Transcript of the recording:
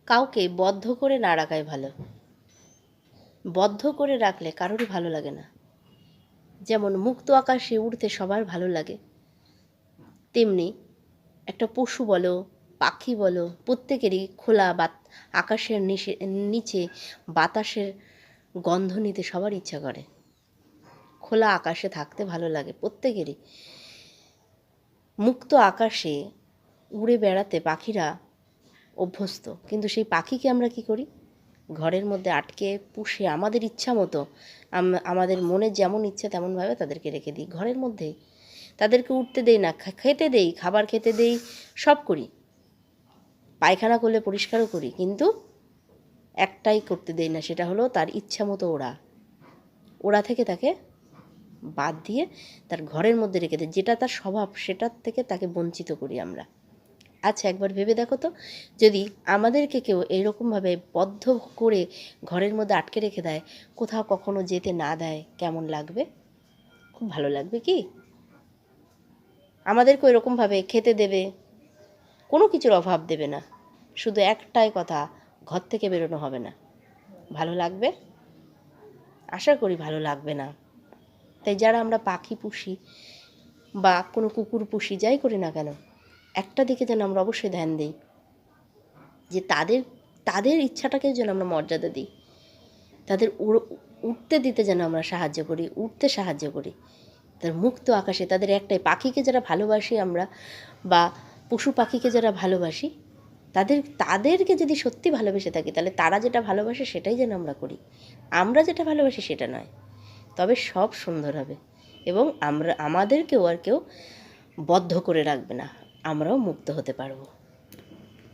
কাউকে বদ্ধ করে না রাখাই ভালো। বদ্ধ করে রাখলে কারোরই ভালো লাগে না। যেমন মুক্ত আকাশে উড়তে সবার ভালো লাগে, তেমনি একটা পশু বলো, পাখি বলো, প্রত্যেকেরই খোলা আকাশের নিচে বাতাসের গন্ধ নিতে সবার ইচ্ছা করে। খোলা আকাশে থাকতে ভালো লাগে প্রত্যেকেরই। মুক্ত আকাশে উড়ে বেড়াতে পাখিরা অভ্যস্ত, কিন্তু সেই পাখিকে আমরা কি করি? ঘরের মধ্যে আটকে পুষে আমাদের ইচ্ছা মতো, আমাদের মনে যেমন ইচ্ছা তেমনভাবে তাদেরকে রেখে দিই ঘরের মধ্যে। তাদেরকে উঠতে দেই না, খেতে দেই, খাবার খেতে দেই, সব করি, পায়খানা করলে পরিষ্কারও করি, কিন্তু একটাই করতে দেই না, সেটা হলো তার ইচ্ছা মতো ওড়া থেকে তাকে বাদ দিয়ে তার ঘরের মধ্যে রেখে দিই, যেটা তার স্বভাব সেটার থেকে তাকে বঞ্চিত করি আমরা। আচ্ছা, একবার ভেবে দেখো তো, যদি আমাদেরকে কেউ এরকমভাবে বদ্ধ করে ঘরের মধ্যে আটকে রেখে দেয়, কোথাও কখনো যেতে না দেয়, কেমন লাগবে? খুব ভালো লাগবে কি? আমাদেরকে এরকমভাবে খেতে দেবে, কোনো কিছুর অভাব দেবে না, শুধু একটাই কথা, ঘর থেকে বেরোনো হবে না। ভালো লাগবে? আশা করি ভালো লাগবে না। তাই যারা আমরা পাখি পুষি বা কোনো কুকুর পুষি, যাই করি না কেন, একটা দিকে যেন আমরা অবশ্যই ধ্যান দিই, যে তাদের ইচ্ছাটাকেও যেন আমরা মর্যাদা দিই, তাদের উঠতে দিতে যেন আমরা সাহায্য করি, উঠতে সাহায্য করি। তার মুক্ত আকাশে তাদের একটাই, পাখিকে যারা ভালোবাসি আমরা বা পশু পাখিকে যারা ভালোবাসি, তাদেরকে যদি সত্যি ভালোবেসে থাকি, তাহলে তারা যেটা ভালোবাসে সেটাই যেন আমরা করি, আমরা যেটা ভালোবাসি সেটা নয়। তবে সব সুন্দর হবে এবং আমাদেরকেও আর কেউ বদ্ধ করে রাখবে না, আমরাও মুক্ত হতে পারবো।